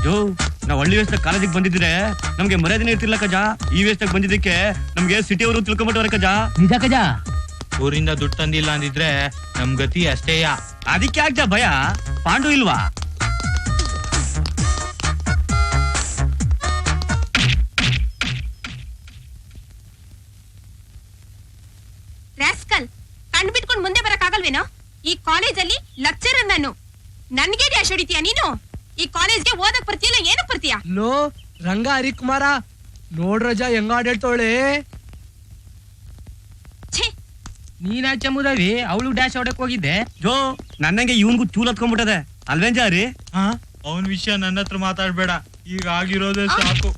ಜೋ ನಾವ್ ಹಳ್ಳಿ ವೇಸ್ತಾಗ ಕಾಲೇಜಿಗೆ ಬಂದಿದ್ರೆ ನಮ್ಗೆ ಮರ್ಯಾದನೆ ಇರ್ತಿಲ್ಲ ಕಜಾ. ಈ ವೇಸ್ತಾಗ ಬಂದಿದ್ದಕ್ಕೆ ನಮ್ಗೆ ಸಿಟಿ ಅವರು ತಿಳ್ಕೊಂಬಿಟ್ಟವ್ರೆ ಕಜಾ. ನಿಜ ಕಜಾ. ಊರಿಂದ ದುಡ್ಡು ತಂದಿಲ್ಲ ಅಂದಿದ್ರೆ ನಮ್ ಗತಿ ಅಷ್ಟೇಯ. ಅದಕ್ಕೆ ಆಗ್ಜಾ ಭಯ. ಪಾಂಡು ಇಲ್ವಾ? ರಾಸ್ಕಲ್ ಕಣ್ ಬಿಟ್ಕೊಂಡು ಮುಂದೆ ಬರಕ್ಕಾಗಲ್ವೇನೋ? ಈ ಕಾಲೇಜಲ್ಲಿ ಲೆಕ್ಚರರ್ ನಾನು. ನನ್ಗೆ ಡ್ಯಾಶ್ ಹೊಡಿತೀಯ ನೀನು? ಈ ಕಾಲೇಜ್ಗೆ ಓದಕ್ ಬರ್ತೀಯಲ್ಲ, ಏನಕ್ ಬರ್ತೀಯ? ಲೋ ರಂಗ ಹರಿಕುಮಾರ ನೋಡ್ರಜ ಹೆಂಗಾಡೇಳ್ತೋಳೆ. ನೀನಾಚೆ ಮುದವಿ ಅವಳು ಡ್ಯಾಶ್ ಹೊಡಕ್ ಹೋಗಿದ್ದೆ. ಜೋ ನನ್ನಂಗೆ ಇವನ್ಗೂ ಚೂಲ್ ಹತ್ಕೊಂಡ್ಬಿಟ್ಟದೆ ಅಲ್ವೇನ್ ಜಾರಿ? ಅವನ್ ವಿಷಯ ನನ್ನ ಹತ್ರ ಮಾತಾಡ್ಬೇಡ, ಈಗ ಆಗಿರೋದೇ ಸಾಕು.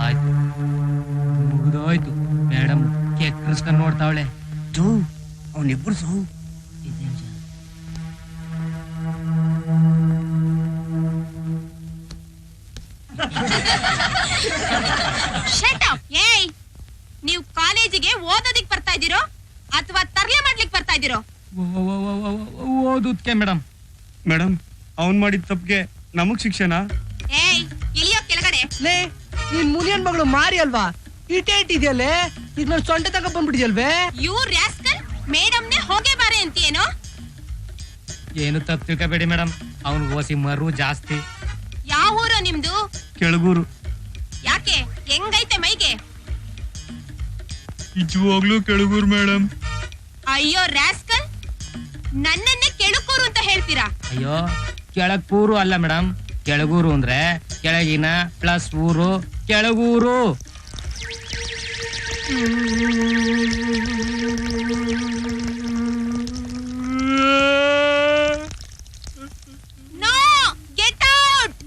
ಆಯ್ತು ಮುಗಿದೋಯ್ತು. ಮೇಡಮ್ ಕೆಕ್ಕರ್ಸ್ಕೊಂಡ್ ನೋಡ್ತಾವಳೆ. ಜೋ ಅವನಿಬ್ಬರು ಸೌ ಏಯ್, ನೀವು ಕಾಲೇಜಿಗೆ ಓದೋದಿಕ್ ಬರ್ತಾ ಇದ್ದೀರೋ ಅಥವಾ ತರ್ಲೆ ಮಾಡ್ಲಿಕ್ ಬರ್ತಾ ಇದ್ದೀರೋ? ಓದುದ್ಕೆ ಮೇಡಮ್. ಮೇಡಮ್ ಅವನ್ ಮಾಡಿದ ತಪ್ಪಿಗೆ ನಮಗ್ ಶಿಕ್ಷಣ. ಏಯ್ ಇಳಿಯೋ ಕೆಳಗಡೆ. ಲೇ ನೀನ್ ಮುನಿಯನ್ ಮಗಳು ಮಾರಿ ಅಲ್ವಾ? ಇಟೇ ಇಟ್ಟಿದ್ಯಲ್ಲೇ, ಈಗ ನಾನು ಸೊಂಟ ತಗ ಬಂದ್ಬಿಟ್ಟಿದ್ಯಲ್ವೇ? ಯು ರಾಸ್ಕಲ್, ಮೇಡಮ್ನೇ ಹೋಗೇ ಬಾರೆ ಅಂತೀಯೇನೋ? ಏನು ತಪ್ಪು ತಿಳ್ಕೊಬೇಡಿ ಮೇಡಮ್, ಅವನ್ ಓಸಿ ಮರು ಜಾಸ್ತಿ. ಯಾವ ಊರು ನಿಮ್ದು? ಕೆಳಗೂರು. ಯಾಕೆ, ಹೆಂಗೈತೆ ಮೈಗೆ? ನಿಜವಾಗ್ಲೂ ಕೆಳಗೂರ್ ಮೇಡಮ್. ಅಯ್ಯೋ ರಾಸ್ಕಲ್, ನನ್ನನ್ನೇ ಕೆಳಕೂರು ಅಂತ ಹೇಳ್ತೀರಾ? ಅಯ್ಯೋ ಕೆಳಗೂರು ಅಲ್ಲ ಮೇಡಮ್, ಕೆಳಗೂರು ಅಂದ್ರೆ ಕೆಳಗಿನ ಪ್ಲಸ್ ಊರು ಕೆಳಗೂರು. No, get out.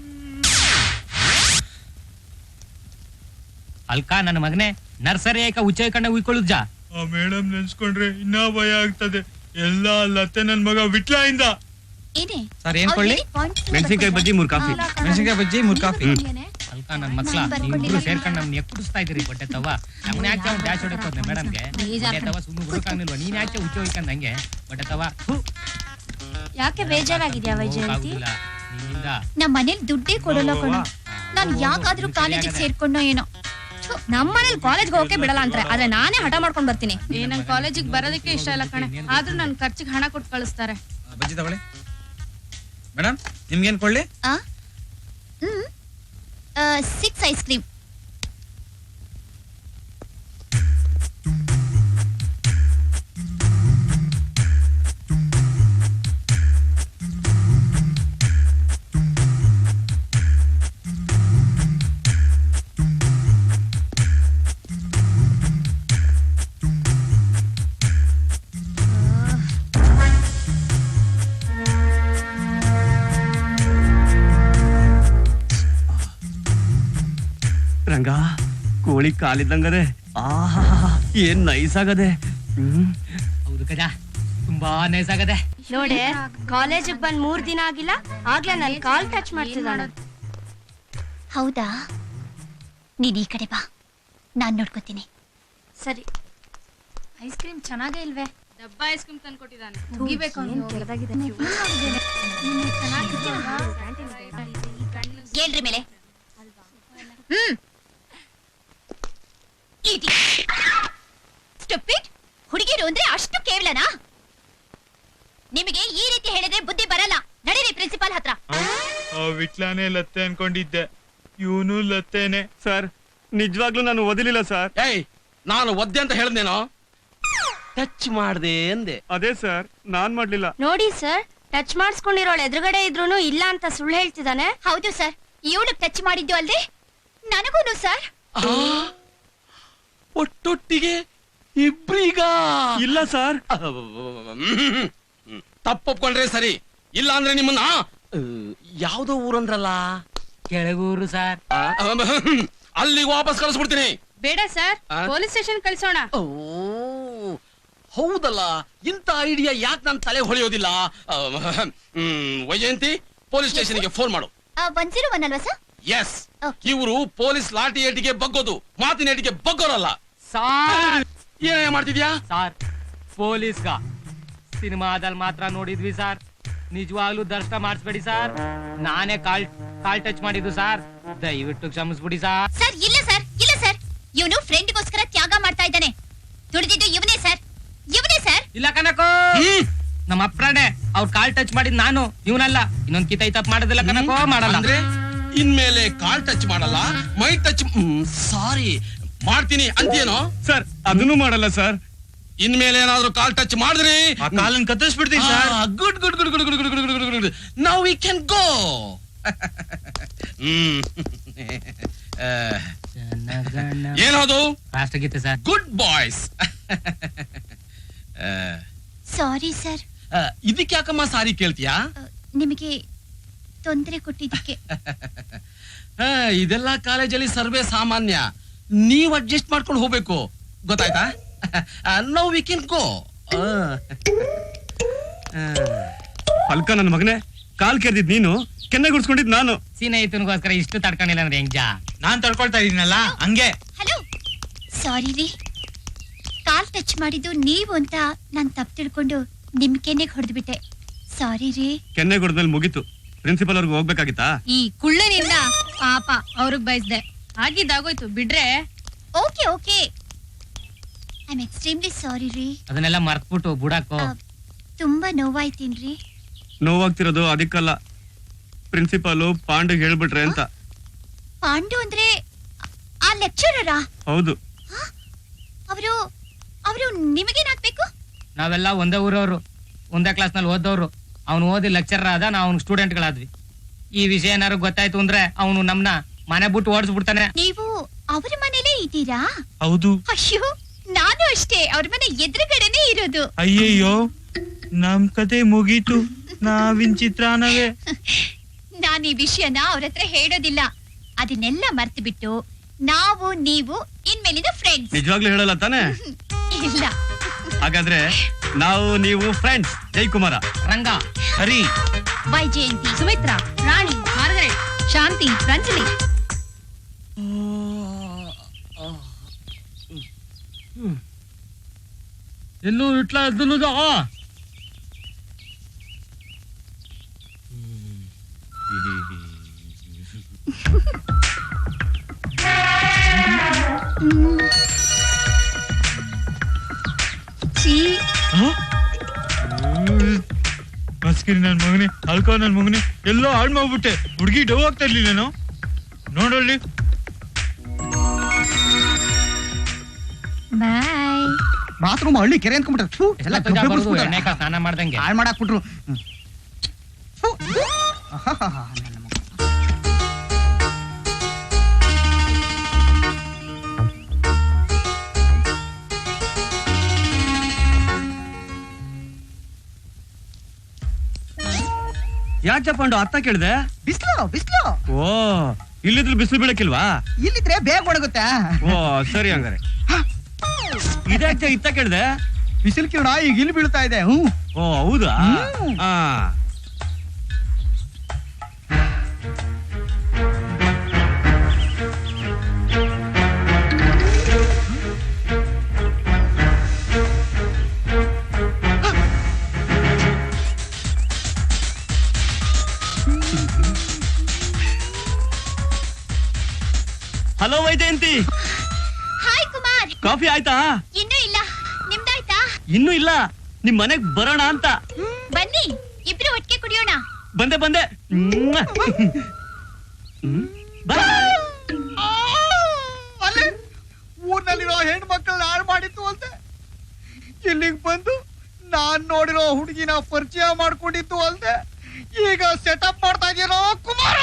ಅಲ್ಕ ನನ್ನ ಮಗನೇ, ನರ್ಸರಿ ಯಾಕ ಉಚ್ಚ ಕಂಡ ಉಯ್ಕೊಳ್ಳುದ್ ಜಾ. ಆ ಮೇಡಮ್ ನೆನ್ಸ್ಕೊಂಡ್ರೆ ಇನ್ನ ಭಯ ಆಗ್ತದೆ. ಎಲ್ಲ ಲತ್ತೆ ನನ್ ಮಗ ವಿಟ್ಲ ಇಂದ. ಸರ್ ಏನ್ ಕೊಳ್ಳಿ? ಮೆಣಸಿನ್ಕಾಯಿ ಬಜ್ಜಿ 3 ಕಾಫಿ. ಮೆಣಸಿನ್ಕಾಯಿ ಬಜ್ಜಿ 3 ಕಾಫಿ. ಅಲ್ಕ ನನ್ ಮಕ್ಳ ನೀವಿಬ್ರು ಸೇರ್ಕೊಂಡು ನಮ್ನ ಎಕ್ಕುಡಿಸ್ತಾ ಇದ್ರಿ ಬಟ್ಟೆ ತವ. ನಮ್ನ ಯಾಕೆ ಅವ್ನು ಡ್ಯಾಶ್ ಹೊಡಕ್ ಹೋದ್ನೆ ಮೇಡಮ್ಗೆ? ಬಟ್ಟೆ ತವ ಸುಮ್ಮನೆ ಹುಡುಕಾಗ್ನಿಲ್ವಾ? ನೀನ್ ಯಾಕೆ ಉಚ್ಚ ಹೋಯ್ಕಂಡ್ ಹಂಗೆ ಬಟ್ಟೆ ತವ? ಯಾಕೆ ಬೇಜಾರಾಗಿದ್ಯಾ ವೈಜಯಂತಿ? ನಿನ್ನಿಂದ ನಮ್ಮ ಮನೇಲಿ ದುಡ್ಡೇ ಕೊಡಲ್ಲ ಕಣೋ. ನಾನು ಯಾಕಾದ್ರೂ ಕಾಲೇಜಿಗೆ ಸೇರ್ಕೊಂಡೋ ಏನೋ. ನಮ್ಮ ಮನೇಲಿ ಕಾಲೇಜ್ಗೆ ಹೋಗಕ್ಕೆ ಬಿಡಲ್ಲ ಅಂತಾರೆ, ಆದ್ರೆ ನಾನೇ ಹಠ ಮಾಡ್ಕೊಂಡ್ ಬರ್ತೀನಿ. ನನ್ ಕಾಲೇಜಿಗೆ ಬರೋದಕ್ಕೆ ಇಷ್ಟ ಇಲ್ಲ ಕಣೆ, ಆದ್ರೂ ನನ್ ಖರ್ಚಿಗೆ ಹಣ ಕೊಟ್ಟು ಕಳಿಸ್ತಾರೆ. ಬಜ್ಜಿ ತಗೊಳ್ಳಿ ಮೇಡಮ್. ನಿಮ್ಗೇನ್ ಕೊಳ್ಳಿ? 6 ಐಸ್ ಕ್ರೀಮ್. ರಂಗ ಕೋಳಿ ಕಾಲಿದ್ದಂಗದೆ. ಆಹಾ ಏನ್ ನೈಸ್ ಆಗದೆ. ಹೌದು ಕಜಾ, ತುಂಬಾ ನೈಸ್ ಆಗದೆ. ನೋಡೆ, ಕಾಲೇಜಿಗೆ ಬಂದ್ 3 ದಿನ ಆಗಿಲ್ಲ, ಆಗ್ಲೇ ನನ್ ಕಾಲ್ ಟಚ್ ಮಾಡ್ತಿದ್ದಾನೆ. ಹೌದಾ? ನೀನ್ ಈ ಕಡೆ ಬಾ, ನಾನ್ ನೋಡ್ಕೋತೀನಿ. ಸರಿ. ಐಸ್ ಕ್ರೀಮ್ ಚೆನ್ನಾಗೇ ಇಲ್ವೇ? ಡಬ್ಬಾ ಐಸ್ ಕ್ರೀಮ್ ತಂದ್ಕೊಟ್ಟಿದ್ದಾನೆ, ಮುಗಿಬೇಕು. ಹೇಳ್ರಿ ಮೇಲೆ. ಹುಡುಗಿರು ಅಂದ್ರೆ ಅಷ್ಟು ಕೇವಲನಾ? ನಿಮಗೆ ಈ ರೀತಿ ಹೇಳಿದ್ರೆ ಬುದ್ಧಿ ಬರಲ್ಲ. ನಡೀರಿ ಪ್ರಿನ್ಸಿಪಾಲ್ ಹತ್ರ. ವಿಟ್ಲಾನೇ ಲತ್ತೆ ಅನ್ಕೊಂಡಿದ್ದೆ, ಇವನು ಲತ್ತೇನೆ. ಸರ್ ನಿಜವಾಗ್ಲೂ ನಾನು ಓದಿಲಿಲ್ಲ ಸರ್. ಏಯ್, ನಾನು ಒದ್ದೆ ಅಂತ ಹೇಳ್ದೇನೋ? ಟಚ್ ಮಾಡ್ದೆ ಅಂದೆ. ಅದೇ ಸರ್, ನಾನ್ ಮಾಡ್ಲಿಲ್ಲ. ನೋಡಿ ಸರ್, ಟಚ್ ಮಾಡಿಸ್ಕೊಂಡಿರೋಳು ಎದುರುಗಡೆ ಇದ್ರೂನು ಇಲ್ಲ ಅಂತ ಸುಳ್ಳು ಹೇಳ್ತಿದ್ದಾನೆ. ಹೌದು ಸರ್, ಇವಳು ಟಚ್ ಮಾಡಿದ್ದು ಅಲ್ದೆ ನನಗೂನು ಸರ್. ಒಟ್ಟೊಟ್ಟಿಗೆ ಇಬ್ರೀಗ? ಇಲ್ಲ ಸರ್. ತಪ್ಪೊಪ್ಕೊಂಡ್ರೆ ಸರಿ, ಇಲ್ಲ ಅಂದ್ರೆ ನಿಮ್ಮನ್ನ ಯಾವ್ದೋ ಊರಂದ್ರಲ್ಲ? ಕೆಳಗೂರು ಸರ್. ಅಲ್ಲಿಗೆ ವಾಪಸ್ ಕಳಿಸ್ಬಿಡ್ತೀನಿ. ಬೇಡ ಸರ್, ಪೊಲೀಸ್ ಸ್ಟೇಷನ್ ಕಳ್ಸೋಣ. ಹೌದಲ್ಲ, ಇಂಥ ಐಡಿಯಾ ಯಾಕೆ ನನ್ನ ತಲೆ ಹೊಳೆಯೋದಿಲ್ಲ? ವೈಜಯಂತಿ, ಪೊಲೀಸ್ ಸ್ಟೇಷನ್ಗೆ ಫೋನ್ ಮಾಡು. 101 ಅಲ್ವಾ ಸರ್? Yes, Okay. ಇವರು ಪೊಲೀಸ್ ಲಾಠಿ ಏಟಿಗೆ ಬಗ್ಗೋದು, ಮಾತಿನ ಏಟಿಗೆ ಬಗ್ಗೋರಲ್ಲ. ಸಾರ್ ಏನೇ ಮಾಡ್ತಿದ್ಯಾ? ಸಾರ್ ಪೊಲೀಸ್ಗ ಸಿನಿಮಾದಲ್ಲಿ ಮಾತ್ರ ನೋಡಿದ್ವಿ ಸಾರ್, ನಿಜವಾಗ್ಲೂ ದರ್ಶನ ಮಾಡಿಸ್ಬೇಡಿ ಸಾರ್. ನಾನೇ ಕಾಲ್ ಟಚ್ ಮಾಡಿದ್ದು ಸಾರ್, ದಯವಿಟ್ಟು ಕ್ಷಮಿಸ್ಬಿಡಿ ಸಾರ್. ಸರ್ ಇಲ್ಲ ಸರ್, ಇಲ್ಲ ಸರ್, ಇವನು ಫ್ರೆಂಡ್ಗೋಸ್ಕರ ತ್ಯಾಗ ಮಾಡ್ತಾ ಇದ್ದಾನೆ. ದುಡಿದಿದ್ದು ಇವನೇ ಸರ್, ಇವನೇ ಸರ್. ಇಲ್ಲ ಕನಕೋ, ನಮ್ಮ ಅಪ್ರಾಣೆ ಅವ್ರು ಕಾಲ್ ಟಚ್ ಮಾಡಿದ್ ನಾನು, ಇವನಲ್ಲ. ಇನ್ನೊಂದ್ ಕಿತ ತಪ್ಪು ಮಾಡೋದಿಲ್ಲ ಕನಕೋ, ಮಾಡಲ್ಲ. ಅಂದ್ರೆ ಇನ್ಮೇಲೆ ಕಾಲ್ ಟಚ್ ಮಾಡಲ್ಲ, ಮೈ ಟಚ್ ಸಾರಿ ಮಾಡ್ತೀನಿ ಅಂತೀನೋ? ಸರ್ ಅದನ್ನು ಮಾಡಲ್ಲ ಸರ್. ಇನ್ಮೇಲೆ ಏನಾದ್ರೂ ಕಾಲ್ ಟಚ್ ಮಾಡಿದ್ರಿ ಆ ಕಾಲನ್ ಕತ್ತರಿಸ್ಬಿಡ್ತೀನಿ sir. Good good good good good good good good good. Now we can go. ಏನದು? ರಾಷ್ಟ್ರಗೀತೆ sir. Good boys. Sorry sir, ಇದಕ್ಕೆ ಯಾಕಮ್ಮ ಸಾರಿ ಕೇಳ್ತೀಯಾ? ನಿಮಗೆ ತೊಂದರೆ ಕೊಟ್ಟಿದ್ದಕ್ಕೆ. ಇದೆಲ್ಲ ಕಾಲೇಜಲ್ಲಿ ಸರ್ವೇ ಸಾಮಾನ್ಯ, ನೀವ್ ಅಡ್ಜಸ್ಟ್ ಮಾಡ್ಕೊಂಡು ಹೋಗ್ಬೇಕು, ಗೊತ್ತಾಯ್ತಾ? Now we can go. ಅಲ್ಕ ನನ್ನ ಮಗನೇ, ಕಾಲ್ ಕೆರ್ದಿದ್ ನೀನು, ಕೆನ್ನೆ ಗುಡ್ಸ್ಕೊಂಡಿದ್ ನಾನು. ಸ್ನೇಹಿತನಿಗೋಸ್ಕರ ಇಷ್ಟು ತಡ್ಕೊಂಡಿಲ್ಲ ಅಂದ್ರೆ ಹೆಂಗ್ ಜಾ? ನಾನ್ ತಡ್ಕೊಳ್ತಾ ಇದೀನಲ್ಲ ಹಂಗೆ. ಹಲೋ, ಸಾರಿ ರೀ, ಕಾಲ್ ಟಚ್ ಮಾಡಿದ್ದು ನೀವು ಅಂತ ನಾನ್ ತಪ್ಪು ತಿಳ್ಕೊಂಡು ನಿಮ್ ಕೆನ್ನೆಗೆ ಹೊಡೆದ್ಬಿಟ್ಟೆ. ಸಾರಿ ರೀ. ಕೆನ್ನೆ ಗುಡ್ದ್ಮೇಲೆ ಮುಗೀತು, ಪ್ರಿನ್ಸಿಪಲ್ ಅವ್ರಿಗೆ ಹೋಗ್ಬೇಕಾಗಿತ್ತಾ? ಈ ಕುಳ್ಳನಿಂದ ಪಾಪ ಅವ್ರಿಗೆ ಬಯಸ್ದೆ, ಆಗಿದ್ದಾಗೋಯ್ತು ಬಿಡ್ರೆ. Okay okay, I am extremely sorry ರೀ. ಅದನ್ನೆಲ್ಲ ಮರ್ತ್ಬಿಟ್ಟು ಬುಡಾಕೋ. ತುಂಬಾ ನೋವಾಯ್ತೀನ್ರಿ. ನೋವಾಗ್ತಿರೋದು ಅದಕ್ಕಲ್ಲ, ಪ್ರಿನ್ಸಿಪಾಲು ಪಾಂಡು ಹೇಳ್ಬಿಟ್ರೆ ಅಂತ. ಪಾಂಡು ಅಂದ್ರೆ ಆ ಲೆಕ್ಚರರಾ? ಹೌದು. ಅವರು ಅವರು ನಿಮಗೇನಾಗ್ಬೇಕು? ನಾವೆಲ್ಲ ಒಂದೇ ಊರವ್ರು, ಒಂದೇ ಕ್ಲಾಸ್ ನಲ್ಲಿ ಓದವ್ರು. ಅವ್ನು ಓದಿ ಲೆಕ್ಚರರ್ ಆದ, ನಾವು ಅವ್ನ ಸ್ಟೂಡೆಂಟ್ಗಳಾದ್ವಿ. ಈ ವಿಷಯ ಏನಾರು ಗೊತ್ತಾಯ್ತು ಅಂದ್ರೆ ಅವನು ನಮ್ನ ಮನೆ ಬಿಟ್ಟು ಓಡಿಸ್ಬಿಡ್ತಾನೆ. ನೀವು ಅವ್ರ ಮನೇಲೇ ಇದ್ದೀರಾ? ಹೌದು. ಅಯ್ಯೋ, ನಾನು ಅಷ್ಟೇ, ಅವ್ರ ಮನೆ ಎದುರುಗಡೆನೆ ಇರೋದು. ಅಯ್ಯಯ್ಯೋ, ನಮ್ ಕತೆ ಮುಗೀತು, ನಾವಿನ್ ಚಿತ್ರಾನವೇ. ನಾನು ಈ ವಿಷಯನ ಅವ್ರ ಹತ್ರ ಹೇಳೋದಿಲ್ಲ. ಅದನ್ನೆಲ್ಲ ಮರ್ತು ಬಿಟ್ಟು ನಾವು ನೀವು ಇನ್ಮೇಲಿಂದ ಫ್ರೆಂಡ್ಸ್. ನಿಜವಾಗ್ಲೂ ಹೇಳಲ್ಲ ತಾನೆ? ಇಲ್ಲ. ಹಾಗಾದ್ರೆ ನಾವು ನೀವು ಫ್ರೆಂಡ್ಸ್. ಜಯಕುಮಾರ, ರಂಗ, ಹರಿ, ವೈಜಯಂತಿ, ಸುಮಿತ್ರಾ, ರಾಣಿ, ಮಾರ್ಗರೇಟ್, ಶಾಂತಿ, ರಂಜಲಿ. ಇನ್ನೂ ಇಟ್ಲ ಎದ್ದುನುದ. ಮಸ್ಕಿರಿ ನನ್ ಮಗನೇ, ಅಲ್ಕೋ ನನ್ ಮಗನೇ, ಎಲ್ಲೋ ಹಾಳು ಮಾಡ್ಬಿಟ್ಟೆ. ಹುಡುಗಿ ಡವ್ ಆಗ್ತಾ ಇರ್ಲಿಲ್ಲ ನೋಡಲ್ಲಿ. ಬಾಯ್. ಬಾತ್ರೂಮ್ ಹಳ್ಳಿ ಕೆರೆ ಅನ್ಕೊಂಡ್ಬಿಟ್ರೆ ಎಣ್ಣೆ ಕಾಳು ಸ್ನಾನ ಮಾಡ್ದಂಗೆ. ಹಾಳು ಮಾಡಾಕ್ಬಿಟ್ರು. ಯಾಕೆ ಪಾಂಡು ಅತ್ತ ಕೇಳಿದೆ? ಬಿಸ್ಲು ಬಿಸ್ಲು. ಓ, ಇಲ್ಲಿದ್ರು ಬಿಸಿಲು ಬೀಳಕ್ಕಿಲ್ವಾ? ಇಲ್ಲಿದ್ರೆ ಬೇಗ ಒಣಗುತ್ತೆ. ಓ ಸರಿ, ಹಂಗಾರೆ ಇದಾಚೆ ಇತ್ತ ಕೇಳಿದೆ? ಬಿಸಿಲು ಕಿರಣ ಈಗ ಇಲ್ಲಿ ಬೀಳ್ತಾ ಇದೆ. ಓ ಹೌದಾ? ಹಾ. Hello Vaijayanti. Hi Kumar. Coffee ಆಯ್ತಾ? ಇನ್ನೂ ಇಲ್ಲ, ನಿಮ್ದಾಯ್ತಾ? ಇನ್ನೂ ಇಲ್ಲ, ನಿಮ್ ಮನೆಗ್ ಬರೋಣ ಅಂತ. ಬನ್ನಿ, ಇಬ್ರು ಒಟ್ಟಿಗೆ ಕುಡಿಯೋಣ. ಬಂದೆ ಬಂದೆ. ಊರ್ನಲ್ಲಿರೋ ಹೆಣ್ಮಕ್ಳನ್ನ ಹಾಳು ಮಾಡಿತ್ತು ಅಲ್ದೆ, ಇಲ್ಲಿಗೆ ಬಂದು ನಾನ್ ನೋಡಿರೋ ಹುಡುಗಿನ ಪರಿಚಯ ಮಾಡ್ಕೊಂಡಿತ್ತು ಅಲ್ದೆ, ಈಗ ಸೆಟಪ್ ಮಾಡ್ತಾ ಇದೀರೋ ಕುಮಾರ.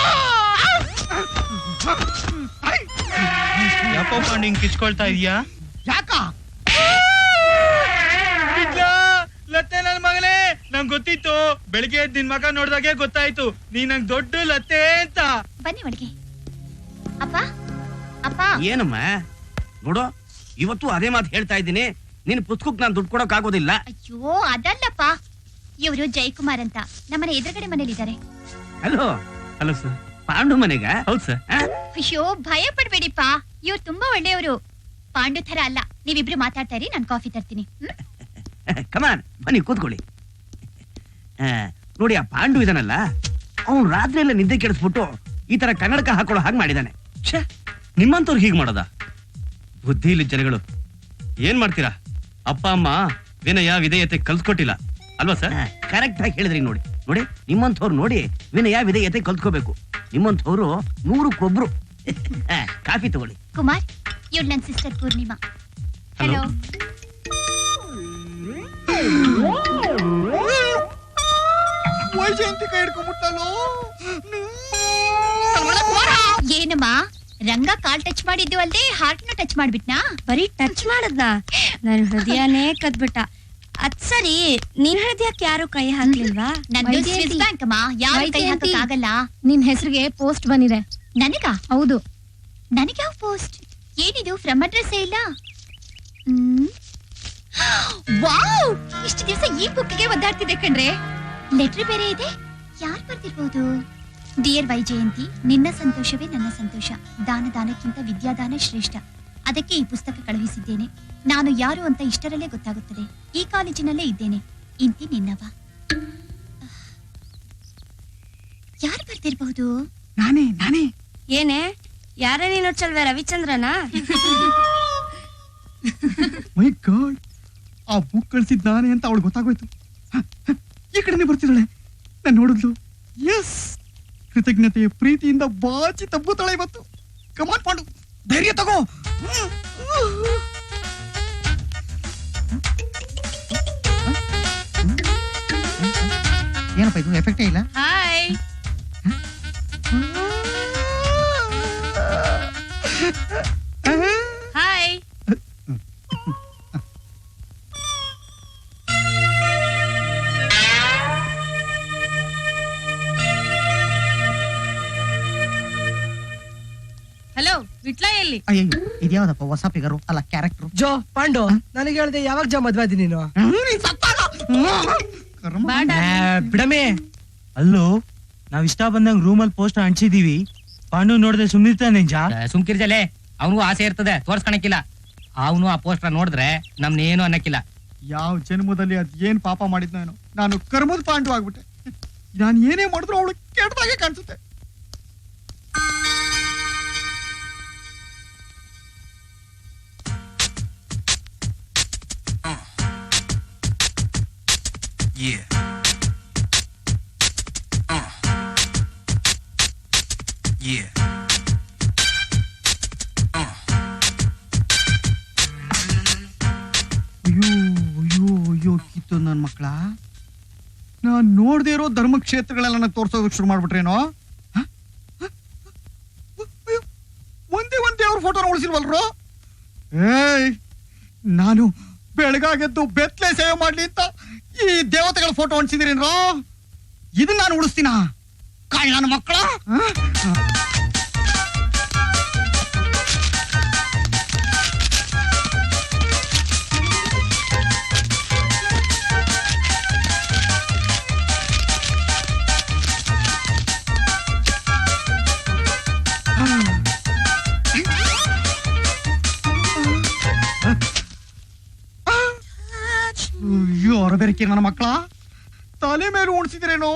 ಯಾಕೋ ಪಾಂಡು ಹಿಂಗ್ ಕಿಚ್ಕೊಳ್ತಾ ಇದೀಯಾ? ಯಾಕ? ಲತ್ತೆ ನನ್ ಮಗನೇ, ನಂಗ್ ಗೊತ್ತಿತ್ತು. ಬೆಳಿಗ್ಗೆ ನಿನ್ ಮಗ ನೋಡ್ದಾಗೆ ಗೊತ್ತಾಯ್ತು ನೀ ನಂಗ್ ದೊಡ್ಡ ಲತ್ತೆ ಅಂತ. ಬನ್ನಿ ಒಳಗೆ. ಅಪ್ಪ ಅಪ್ಪ. ಏನಮ್ಮ ನೋಡು, ಇವತ್ತು ಅದೇ ಮಾತು ಹೇಳ್ತಾ ಇದ್ದೀನಿ. ನಿನ್ ಪುಸ್ತಕಕ್ಕೆ ನಾನು ದುಡ್ಡು ಕೊಡೋಕ್ ಆಗೋದಿಲ್ಲ. ಅಯ್ಯೋ ಅದಲ್ಲಪ್ಪ, ಇವರು ಜಯಕುಮಾರ್ ಅಂತ ನಮ್ಮನೆ ಎದುರುಗಡೆ ಮನೇಲಿದ್ದಾರೆ. Hello hello sir. ಪಾಂಡು ಮನೆಗ? ಹೌದು ಸರ್. ಅಯ್ಯೋ ಭಯ ಪಡ್ಬೇಡಿಪ್ಪ, ಇವ್ರು ತುಂಬಾ ಒಳ್ಳೆಯವರು. ಪಾಂಡು ಥರ ಅಲ್ಲ. ನೀವಿಬ್ರು ಮಾತಾಡ್ತಾ ಇರಿ, ನಾನು ಕಾಫಿ ತರ್ತೀನಿ. ಕಮಾನ್ ಬನ್ನಿ ಕೂತ್ಕೊಳ್ಳಿ. ನೋಡಿ, ಆ ಪಾಂಡು ಇದನಲ್ಲ, ಅವ್ನು ರಾತ್ರಿ ಎಲ್ಲ ನಿದ್ದೆ ಕೆಡಿಸ್ಬಿಟ್ಟು ಈ ತರ ಕನ್ನಡಕ ಹಾಕೊಳ್ಳೋ ಹಾಗೆ ಮಾಡಿದಾನೆ. ನಿಮ್ಮಂತವ್ರು ಹೀಗ್ ಮಾಡೋದ? ಬುದ್ಧಿ ಇಲ್ಲಿ ಜನಗಳು. ಏನ್ ಮಾಡ್ತೀರಾ? ಅಪ್ಪ ಅಮ್ಮ ವಿನಯ ವಿಧೇಯತೆ ಕಲ್ತ್ಕೊಟ್ಟಿಲ್ಲ ಅಲ್ವಾ ಸರ್? ಕರೆಕ್ಟ್ ಆಗಿ ಹೇಳಿದ್ರಿ. ನೋಡಿ ನೋಡಿ, ನಿಮ್ಮಂಥವ್ರು ನೋಡಿ ವಿನಯ ವಿಧೇಯತೆ ಕಲ್ತ್ಕೋಬೇಕು. ನಿಮ್ಮಂಥವ್ರು 100ಕ್ಕೊಬ್ರು. ಕಾಫಿ ತಗೊಳ್ಳಿ. ಕುಮಾರ್, ಇವ್ರು ನನ್ನ ಸಿಸ್ಟರ್ ಪೂರ್ಣಿಮಾ. ಹಲೋ. ವೈಜಯಂತಿ ಕೈ ಹಿಡ್ಕೊಂಡ್ಬಿಟ್ಟಲ್ಲೋ. ಏನಮ್ಮ, ರಂಗ ಕಾಲ್ ಟಚ್ ಮಾಡಿದ್ದು ಅಲ್ದೆ ಹಾರ್ಟ್ನ ಟಚ್ ಮಾಡ್ಬಿಟ್ನಾ? ಬರೀ ಟಚ್ ಮಾಡದ್ನಾ? ನನ್ ಹೃದಯನೇ ಕದ್ಬಿಟ್ಟ. ಅದ್ ಸರಿ, ನಿನ್ ಹೃದಯಕ್ಕೆ ಯಾರು ಕೈ ಹಾಕ್ಲಿಲ್ವಾ? ನಂದು ಸ್ವಿಸ್ ಬ್ಯಾಂಕ್ ಅಮ್ಮ, ಯಾರು ಕೈ ಹಾಕಕ್ಕಾಗಲ್ಲ. ನಿನ್ ಹೆಸರಿಗೆ ಪೋಸ್ಟ್ ಬಂದಿದೆ. ನನಗ? ಹೌದು. ನನಗೆ ಯಾವ ಪೋಸ್ಟ್? ಏನಿದು, ಫ್ರಮ್ ಅಡ್ರೆಸ್ ಇಲ್ಲ. ವಾವ್, ಇಷ್ಟು ದಿವಸ ಈ ಬುಕ್ಗೆ ಒದ್ದಾಡ್ತಿದೆ ಕಣ್ರೆ. ಲೆಟರ್ ಬೇರೆ ಇದೆ. ಯಾರು ಬರ್ತಿರ್ಬೋದು? ಡಿಯರ್ ವೈಜಯಂತಿ, ನಿನ್ನ ಸಂತೋಷವೇ ನನ್ನ ಸಂತೋಷ. ದಾನಕ್ಕಿಂತ ವಿದ್ಯಾದಾನ ಶ್ರೇಷ್ಠ. ಅದಕ್ಕೆ ಈ ಪುಸ್ತಕ ಕಳುಹಿಸಿದ್ದೇನೆ. ನಾನು ಯಾರು ಅಂತ ಇಷ್ಟರಲ್ಲೇ ಗೊತ್ತಾಗುತ್ತದೆ. ಈ ಕಾಲೇಜಿನಲ್ಲೇ ಇದ್ದೇನೆ. ಇಂತಿ ನಿನ್ನವ. ಯಾರು ಬರ್ತಿರ್ಬಹುದು? ನಾನೇ. ಏನೇ, ಯಾರೇ ನೀನು ಚಲ್ವೆ ರವಿಚಂದ್ರನಾ? ಮೈ ಗಾಡ್, ಆ ಬುಕ್ ಕಳ್ಸಿದ್ ನಾನೇ ಅಂತ ಅವಳು ಗೊತ್ತಾಗೋಯ್ತು. ಈ ಕಡೆನೆ ಬರ್ತಿದ್ದಾಳೆ. ನಾನು ನೋಡಿದ್ಲು. ಎಸ್, ಕೃತಜ್ಞತೆಯ ಪ್ರೀತಿಯಿಂದ ಬಾಚಿ ತಬ್ಬುತ್ತಾಳೆ ಇವತ್ತು. ಕಮಾನ್ ಪಾಂಡು, ಧೈರ್ಯ ತಗೋ. ಏನಪ್ಪ ಇದು, ಎಫೆಕ್ಟೇ ಇಲ್ಲ. ಹಾಯ್. ಹಾಯ್. ಹಲೋ, ವಿಟ್ಲ ಎಲ್ಲಿ? ಅಯ್ಯೋ, ಇದ್ಯಾವ್ದಪ್ಪ ಹೊಸ ಫಿಗರು ಅಲ್ಲ ಕ್ಯಾರೆಕ್ಟರ್? ಜೋ ಪಾಂಡು, ನನಗೆ ಹೇಳ್ದೆ ಯಾವಾಗ ಜೋ ಮದ್ವೆ ಆದಿ ನೀನು? ಬಿಡಮೆ. ಅಲ್ಲೋ, ನಾವ್ ಇಷ್ಟ ಬಂದಂಗ್ ರೂಮಲ್ಲಿ ಪೋಸ್ಟ್ ಅಂಟಿಸಿದೀವಿ. ಪಾಂಡು ನೋಡಿದ್ರೆ ಸುಮ್ನಿರ್ತಾನೆ. ಸುಮ್ಕಿರ್ಜಲೆ, ಅವನಿಗೂ ಆಸೆ ಇರ್ತದೆ, ತೋರ್ಸ್ಕೊಳಕಿಲ್ಲ. ಅವನು ಆ ಪೋಸ್ಟರ್ ನೋಡಿದ್ರೆ ನಮ್ನೇನು ಅನ್ನಕ್ಕಿಲ್ಲ. ಯಾವ ಜನ್ಮದಲ್ಲಿ ಅದ್ ಏನ್ ಪಾಪ ಮಾಡಿದ್ನೋ ಏನೋ, ನಾನು ಕರ್ಮದ ಪಾಂಡು ಆಗ್ಬಿಟ್ಟೆ. ನಾನು ಏನೇ ಮಾಡಿದ್ರು ಅವಳು ಕೆಟ್ಟದಾಗೆ ಕಾಣಿಸುತ್ತೆ. Yeah. Yeah. ಅಯ್ಯೋ ಕಿತ್ತು ನನ್ನ ಮಕ್ಕಳ. ನಾನ್ ನೋಡ್ದೇ ಇರೋ ಧರ್ಮಕ್ಷೇತ್ರಗಳೆಲ್ಲ ನನಗೆ ತೋರ್ಸೋದಕ್ಕೆ ಶುರು ಮಾಡ್ಬಿಟ್ರೇನೋ. ಒಂದೇ ದೇವ್ರ ಫೋಟೋನ ಉಳಿಸಿಲ್ವಲ್ರು? ಏಯ್, ನಾನು ಬೆಳಗಾಗೆದ್ದು ಬೆತ್ತಲೆ ಸೇವೆ ಮಾಡ್ಲಿ ಅಂತ ಈ ದೇವತೆಗಳ ಫೋಟೋ ಅಂಟಿಸಿದಿರೇನ್ರೋ? ಇದನ್ನ ನಾನು ಉಳಿಸ್ತೀನ ಕಾಳ್ ನನ್ನ ಮಕ್ಕಳ. ಅಯ್ಯೋ, ಹೊರಬೇರಿಕೆ ನನ್ನ ಮಕ್ಕಳ, ತಲೆ ಮೇಲೆ ಉಣಿಸಿದ್ರೇನೋ.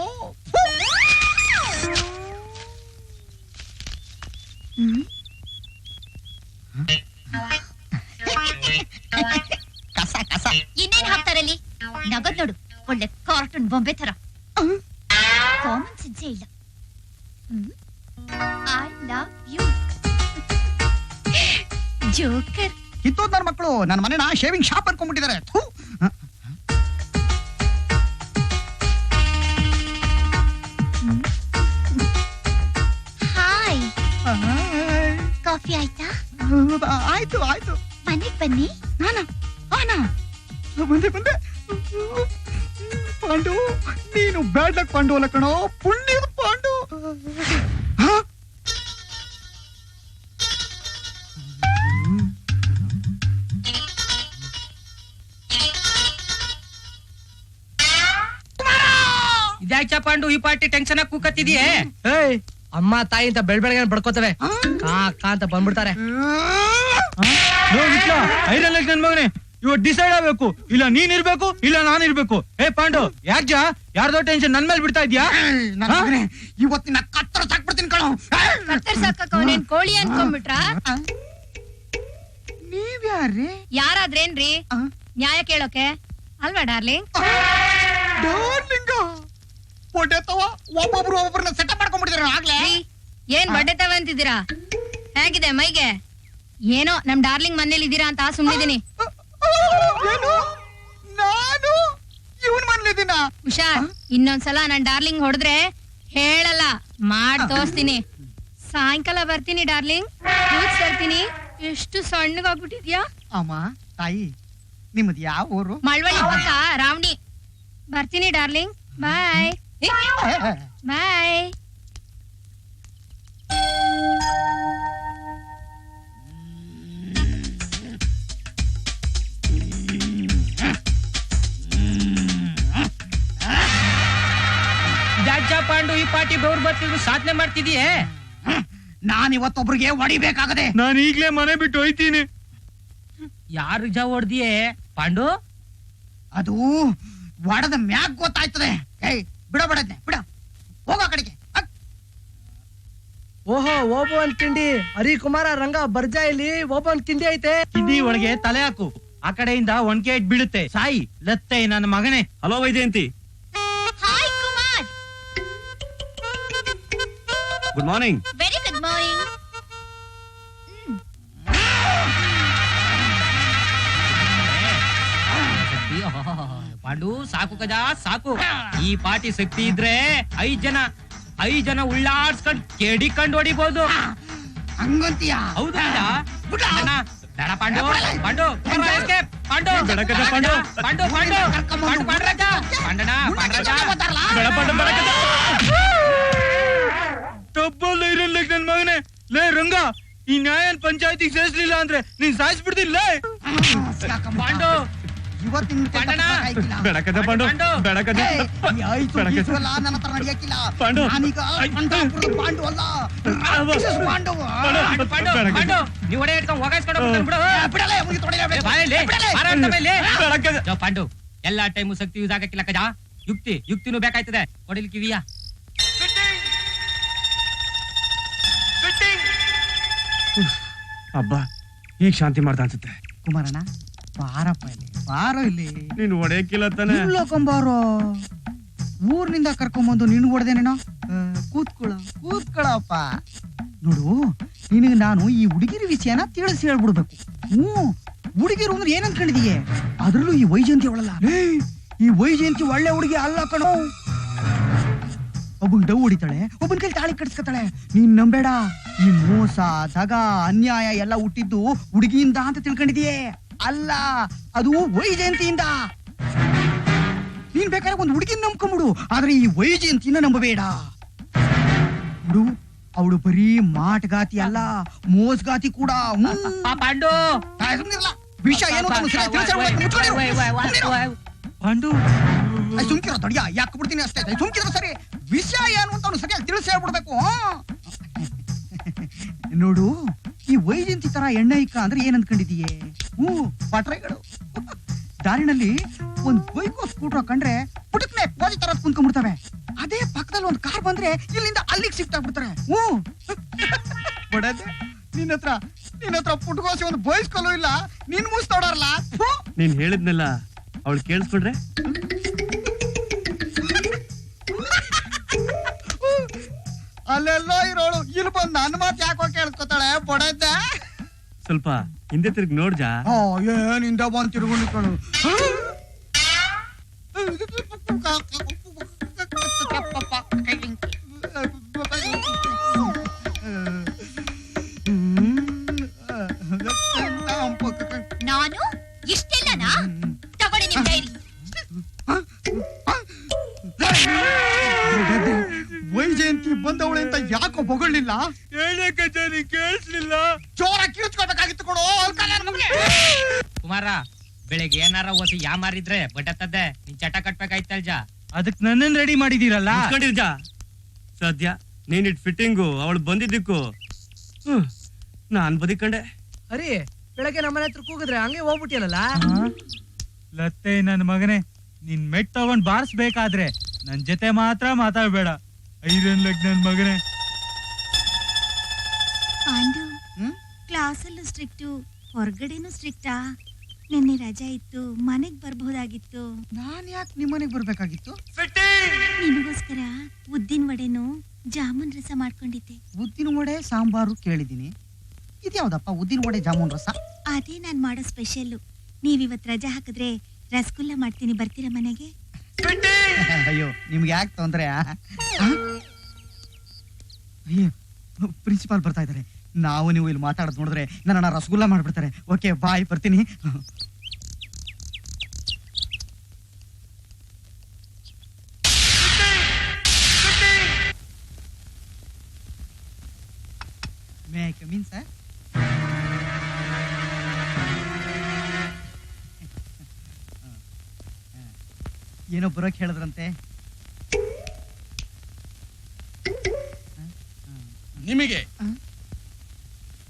ಕಸ ಕಸ ಇನ್ನೇನ್ ಹಾಕ್ತಾರಲ್ಲಿ? ನಗದ್ ನೋಡು, ಒಳ್ಳೆ ಕಾರ್ಟೂನ್ ಬೊಂಬೆ ತರ. ಕಾಮನ್ ಸೆನ್ಸೇ ಇಲ್ಲ. I love you joker. ಕಿತ್ತೋದ್ ನನ್ನ ಮಕ್ಕಳು ನನ್ನ ಮನೆನ ಶೇವಿಂಗ್ ಶಾಪ್ ಅನ್ಕೊಂಡ್ಬಿಟ್ಟಿದ್ದಾರೆ. ಹಾಯ್, ಕಾಫಿ ಆಯ್ತಾ? ಆಯ್ತು. ಮನೆಗ್ ಬನ್ನಿ. ಬಂದೆ. ಪಾಂಡು, ನೀನು ಬ್ಯಾಡ್ ಲಕ್ ಪಾಂಡು ಅಲ್ಲ ಕಣೋ, ಪುಣ್ಯದ ಪಾಂಡು. ಇದ್ಯಾಕೆ ಪಾಂಡು ಈ ಪಾರ್ಟಿ ಟೆನ್ಷನ್ ಆಗಿ ಕೂಕತ್ತಿದ್ಯೆ. ಏಯ್ ಅಮ್ಮ ತಾಯಿ ಅಂತ ಬೆಳಗ್ಗೆ ಬಡ್ಕೋತವೆ ಕಾ ಅಂತ ಬಂದ್ಬಿಡ್ತಾರೆ. ಐರನ್ ಲೆಗ್ ನನ್ ಮಗನೇ, ಇವತ್ತು ಡಿಸೈಡ್ ಆಗ್ಬೇಕು. ಇಲ್ಲ ನೀನ್ ಇರ್ಬೇಕು, ಇಲ್ಲ ನಾನ್ ಇರ್ಬೇಕು. ಪಾಂಡು ಯಾಕ ಯಾರ್ದೋ ಟೆನ್ಷನ್ ನನ್ ಮೇಲೆ ಬಿಡ್ತಾ ಇದ್ಯಾ? ಇವತ್ತಿನ ಕತ್ತರ ಸಾಕ್ಬಿಡ್ತೀನಿ ಕಣೋ. ಕತ್ತರ್ ಸಾಕಕ್ಕ ಅವನೇನ್ ಕೋಳಿ ಅನ್ಕೊಂಡ್ಬಿಟ್ರ? ನೀವ್ಯಾರ್ರಿ? ಯಾರಾದ್ರೇನ್ರಿ ನ್ಯಾಯ ಕೇಳೋಕೆ ಅಲ್ವಾ ಡಾರ್ಲಿಂಗ್? ಡಾರ್ಲಿಂಗ ಹೊಡೆತವ ಒಬ್ಬೊಬ್ರನ್ನ ಸೆಟಪ್ ಮಾಡ್ಕೊಂಡ್ಬಿಟ್ಟಿದ್ರ ಆಗ್ಲೇ. ಏನ್ ಬಡ್ಡೆತವ ಅಂತಿದ್ದೀರಾ? ಹೇಗಿದೆ ಮೈಗೆ? ಏನೋ ನಮ್ ಡಾರ್ಲಿಂಗ್ ಮನೇಲಿ ಇದ್ದೀರಾ ಅಂತ ಸುಮ್ನಿದೀನಿ. ಏನು? ನಾನು ಇವನ್ ಮನೇಲಿದ್ದೀನ? ಹುಷಾರ್, ಇನ್ನೊಂದ್ಸಲ ನನ್ ಡಾರ್ಲಿಂಗ್ ಹೊಡೆದ್ರೆ ಹೇಳಲ್ಲ, ಮಾಡ್ ತೋರಿಸ್ತೀನಿ. ಸಾಯಂಕಾಲ ಬರ್ತೀನಿ ಡಾರ್ಲಿಂಗ್, ಫ್ರೂಟ್ಸ್ ತರ್ತೀನಿ. ಎಷ್ಟು ಸಣ್ಣಗಾಗ್ಬಿಟ್ಟಿದ್ಯಾ? ಅಮ್ಮ ತಾಯಿ ನಿಮ್ಮದು ಯಾವ ಊರು? ಮಳವಳ್ಳಿ ಪಕ್ಕ ರಾವಣಿ. ಬರ್ತೀನಿ ಡಾರ್ಲಿಂಗ್, ಬಾಯ್ ಬಾಯ್. ಜಾಜ ಪಾಂಡು ಈ ಪಾರ್ಟಿ ಬೆವ್ರು ಬರ್ತಿದ್ರು ಸಾಧನೆ ಮಾಡ್ತಿದೀಯೇ. ನಾನ್ ಇವತ್ತೊಬ್ರಿಗೆ ಹೊಡಿಬೇಕಾಗದೆ. ನಾನು ಈಗ್ಲೇ ಮನೆ ಬಿಟ್ಟು ಹೋಯ್ತೀನಿ. ಯಾರು ಜಾ ಹೊಡ್ದಿಯೇ ಪಾಂಡು? ಅದು ಒಡದ ಮ್ಯಾಗ್ ಗೊತ್ತಾಯ್ತದೆ. ಏಯ್ ಬಿಡ ಬಿಡದ್ನೆ ಬಿಡ, ಹೋಗೋ ಕಡೆಗೆ. ಓಹೋ ಓಬೋ ಒಂದ್ ಕಿಂಡಿ. ಹರಿಕುಮಾರ ರಂಗ ಬರ್ಜಾ ಇಲ್ಲಿ ಓಬೋ ಒಂದ್ ಕಿಂಡಿ ಐತೆ. ಕಿಂಡಿ ಒಳಗೆ ತಲೆ ಹಾಕು, ಆ ಕಡೆಯಿಂದ ಒಣಕೆ ಇಟ್ ಬೀಳುತ್ತೆ. ಸಾಯಿ ಲತ್ತೆ ನನ್ನ ಮಗನೇ. Hello Vaijayanti, hi Kumar. Good morning. Very good morning. Pandu ಸಾಕು ಕಜಾ ಸಾಕು. ಈ ಪಾರ್ಟಿ ಶಕ್ತಿ ಇದ್ರೆ 5 ಜನ ಉಳ್ಳಾಡ್ಸ್ಕೊಂಡ್ ಕೆಡಿಕೊಂಡ್ ಹೊಡಿಬಹುದು. ಹಂಗಂತೀಯ? ಹೌದು ಬೇಡ ಪಾಂಡು. ಪಾಂಡು ಪಾಂಡು ಬೇಡ ಕಜ ಪಾಂಡು. ಪಾಂಡು ಪಾಂಡು ಪಾಂಡು ಪಾಂಡ್ರಾಜ ಪಾಂಡಣ ಪಾಂಡ್ರಾಜ ಬೇಡ ಪಾಂಡು, ಬೇಡ ಕಜ. ತಪ್ಪಲ್ಲ ಐರನ್ ಲೆಗ್ ನನ್ ಮಗನೇ. ಲೇ ರಂಗ, ಈ ನ್ಯಾಯನ್ ಪಂಚಾಯತಿಗೆ ಸೇರಿಸಲಿಲ್ಲ ಅಂದ್ರೆ ನೀನ್ ಸಾಯಿಸ್ಬಿಡ್ತಿಲ್ಲ. ಪಾಂಡು ಇವತ್ತಿನ ಪಾಂಡಣ. ಬೇಡ ಕಜ ಪಾಂಡು, ಬೇಡ ಕಜ. ನನ್ನ ಹತ್ರ ನಡೆಯಕ್ಕಿಲ್ಲ. ಪಾಂಡು. ನಾನೀಗ ಪಂಚಾಪುರದ ಪಾಂಡು ಅಲ್ಲ, ರಾಕ್ಷಸ ಪಾಂಡು. ಪಾಂಡು ಪಾಂಡು ನೀವು ಒಡೆ ಇಟ್ಕೊಂಡು ಹೋಗಾಯಿಸ್ಕೊಂಡು ಹೋಗ್ತಾನೆ ಬಿಡು. ಬಿಡಲ್ಲ, ಮುಗಿ ತೊಡೆಯಬೇಕು. ಬಾಯಲ್ಲಿ ಬಿಡಲ್ಲ. ಮಾರಾಟ ಮೇಲೆ ಬೇಡ ಕಜ. ಜೋ ಪಾಂಡು, ಎಲ್ಲಾ ಟೈಮು ಶಕ್ತಿ ಯೂಸ್ ಆಗಕ್ಕಿಲ್ಲ ಕಜಾ. ಯುಕ್ತಿನೂ ಬೇಕಾಯ್ತದೆ. ಹೊಡಿಲಿಕ್ಕಿವಿಯಾ? ಅಬ್ಬಾ, ಈಗ ಶಾಂತಿ ಮಾಡ್ದ ಅನ್ಸುತ್ತೆ. ಕುಮಾರಣ್ಣ ಬಾರಪ್ಪ ಇಲ್ಲಿ, ಬಾರೋ ಇಲ್ಲಿ. ನೀನು ಹೊಡೆಯಕ್ಕಿಲ್ಲ ತಾನೆ? ಇಲ್ಲೋಕೊಂಬಾರೋ, ಊರ್ನಿಂದ ಕರ್ಕೊಂಬಂದು ನಿನ್ ಹೊಡೆದೇನೇನೋ. ಕೂತ್ಕೊಳ್ಳಪ್ಪ. ನೋಡು, ನಿನಗೆ ನಾನು ಈ ಹುಡುಗಿರ ವಿಷಯನ ತಿಳಿಸಿ ಹೇಳ್ಬಿಡ್ಬೇಕು. ಹುಡುಗಿರು ಅಂದ್ರೆ ಏನ್ ಅನ್ಕೊಂಡಿದೀಯ? ಅದ್ರಲ್ಲೂ ಈ ವೈಜಯಂತಿ ಅವಳಲ್ಲ. ಈ ವೈಜಯಂತಿ ಒಳ್ಳೆ ಹುಡುಗಿ ಅಲ್ಲ ಕಣೋ. ಒಬ್ಬನ್ ಡವ್ ಹೊಡಿತಾಳೆ, ಒಬ್ಬನ್ ಕೈ ತಾಳಿ ಕಟ್ಸ್ಕೊತಾಳೆ. ನೀನ್ ನಂಬೇಡ. ಈ ಮೋಸ, ದಗ, ಅನ್ಯಾಯ ಎಲ್ಲ ಹುಟ್ಟಿದ್ದು ಹುಡುಗಿಯಿಂದ ಅಂತ ತಿಳ್ಕೊಂಡಿದೀಯೇ? ಅಲ್ಲ, ಅದು ವೈಜಯಂತಿಯಿಂದ. ನೀನ್ ಬೇಕಾದ್ರೆ ಒಂದು ಹುಡುಗಿನ ನಂಬ್ಕೊಂಬಿಡು, ಆದ್ರೆ ಈ ವೈಜಯಂತಿನ ನಂಬಬೇಡ. ಹುಡು, ಅವಳು ಬರೀ ಮಾಟಗಾತಿ ಅಲ್ಲ, ಮೋಸಗಾತಿ ಕೂಡ. ಪಾಂಡು ವಿಷಯ ಏನು ಪಾಂಡು ಸುಮ್ಕಿರೋ ತಡಿಯ, ಯಾಕೆ ಬಿಡ್ತೀನಿ ಅಷ್ಟೇ. ಸುಮ್ಕಿರೋ ಸರಿ. ವಿಷಯ ಏನು ಅಂತ ಅವ್ನು ಸರಿಯಾಗಿ ತಿಳಿಸಿ ಹೇಳ್ಬಿಡ್ಬೇಕು. ನೋಡು, ಈ ವೈಜಯಂತಿ ತರ ಎಣ್ಣೈಕ ಅಂದ್ರೆ ಏನ್ ಅನ್ಕೊಂಡಿದೀಯೇ? ಪಟ್ರೆಗಳು ದಾರಿನಲ್ಲಿ ಒಂದ್ ಬೈಕೋ ಸ್ಕೂಟರ್ ಕಂಡ್ರೆ ಪುಟಕ್ನೆ ಪೋಜಿ ತರ ಕುಂತ್ಕೊಂಡ್ಬಿಡ್ತವೆ. ಅದೇ ಪಕ್ಕದಲ್ಲಿ ಒಂದ್ ಕಾರ್ ಬಂದ್ರೆ ಇಲ್ಲಿಂದ ಅಲ್ಲಿಗೆ ಶಿಫ್ಟ್ ಆಗ್ಬಿಡ್ತಾರೆ. ಬಡದೆ, ನಿನ್ನ ಹತ್ರ ಪುಟ್ಕೋಸಿ ಒಂದು ಬಯಸ್ಕೊಲ್ಲೂ ಇಲ್ಲ. ನೀನ್ ಮೂಸ್ತೋಡಾರಲ್ಲ. ನೀನ್ ಹೇಳಿದ್ನಲ್ಲ, ಅವಳು ಕೇಳಿಸ್ಬಿಡ್ರೆ? ಅಲ್ಲೆಲ್ಲ ಇರೋಳು ಇಲ್ಲಿ ಬಂದು ನನ್ನ ಮಾತು ಯಾಕೋ ಕೇಳಿಸ್ಕೊತಾಳೆ ಬಡದೆ. ಸ್ವಲ್ಪ ಹಿಂದೆ ತಿರುಗಿ ನೋಡ್ಜಾ. ಏನಿಂದ ಬಂದ್ ತಿರುಗುಣಿಕೊಂಡು ನಾನು ಇಷ್ಟೆಲ್ಲನಾ? ತಗೊಳ್ಳಿ ನಿಮ್ ಡೈರಿ. ವೈಜಯಂತಿ ಬಂದವಳೆ ಅಂತ ಯಾಕೋ ಬೊಗಳಿಲ್ಲ? ಹೇಳಕ್ಕೆ ಕೇಳಿಸ್ಲಿಲ್ಲ. ಜೋರ ಕಿರ್ಚ್ಕೊಳ್ಬೇಕಾಗಿತ್ತು ಕೊಡು. ಕುಮಾರ, ಬೆಳಿಗ್ಗೆ ಏನಾರ ಓಸಿ ಯಾ ಮಾರಿದ್ರೆ ಬಟ್ಟತ್ತದೆ ನೀನ್ ಚಟ ಕಟ್ಬೇಕಾಯ್ತಲ್ಜ. ಅದಕ್ ನನ್ನನ್ ರೆಡಿ ಮಾಡಿದೀರಲ್ಲ. ಮುಚ್ಕೊಂಡಿರ್ಜ. ಸದ್ಯ ನೀನಿಟ್ ಫಿಟ್ಟಿಂಗು ಅವಳು ಬಂದಿದ್ದಕ್ಕೂ ನಾನ್ ಬದುಕಂಡೆ. ಅರಿ ಬೆಳಗ್ಗೆ ನಮ್ಮನೆ ಹತ್ರ ಕೂಗಿದ್ರೆ ಹಂಗೆ ಹೋಗ್ಬಿಟ್ಟಿಯಲ್ಲ. ಲತ್ತೆ ನನ್ ಮಗನೇ, ನಿನ್ ಮೆಟ್ ತಗೊಂಡ್ ಬಾರಿಸ್ಬೇಕಾದ್ರೆ ನನ್ ಜೊತೆ ಮಾತ್ರ ಮಾತಾಡ್ಬೇಡ. ಐರನ್ ಲೆಗ್ ನನ್ ಮಗನೇ. ಪಾಂಡು ಕ್ಲಾಸಲ್ಲೂ ಸ್ಟ್ರಿಕ್ಟು, ಹೊರಗಡೆನೂ ಸ್ಟ್ರಿಕ್ಟಾ? ನಿನ್ನೆ ರಜಾ ಇತ್ತು, ಮನೆಗ್ ಬರ್ಬಹುದಾಗಿತ್ತು. ನಾನ್ ಯಾಕೆ ನಿಮ್ಮನೆಗೆ ಬರ್ಬೇಕಾಗಿತ್ತು? ನಿಮಗೋಸ್ಕರ ಉದ್ದಿನ ವಡೆನು ಜಾಮೂನ್ ರಸ ಮಾಡ್ಕೊಂಡಿದ್ದೆ. ಉದ್ದಿನ ವಡೆ ಸಾಂಬಾರು ಕೇಳಿದೀನಿ. ಇದ್ಯಾವ್ದಪ್ಪ ಉದ್ದಿನ ವಡೆ ಜಾಮೂನ್ ರಸ? ಅದೇ ನಾನ್ ಮಾಡೋ ಸ್ಪೆಷಲ್ಲು. ನೀವಿವತ್ ರಜಾ ಹಾಕಿದ್ರೆ ರಸಗುಲ್ಲ ಮಾಡ್ತೀನಿ, ಬರ್ತೀರಾ ಮನೆಗೆ? ಅಯ್ಯೋ ನಿಮ್ಗೆ ಯಾಕೆ ತೊಂದ್ರೆ? ಅಯ್ಯೋ ಪ್ರಿನ್ಸಿಪಾಲ್ ಬರ್ತಾ ಇದಾರೆ. ನಾವು ನೀವು ಇಲ್ಲಿ ಮಾತಾಡೋದು ನೋಡಿದ್ರೆ ನನ್ನ ರಸಗುಲ್ಲ ಮಾಡ್ಬಿಡ್ತಾರೆ. ಓಕೆ ಬಾಯ್, ಬರ್ತೀನಿ. May I come in sir? ಏನೋ ಬರೋಕ್ ಹೇಳಿದ್ರಂತೆ. ನಿಮಗೆ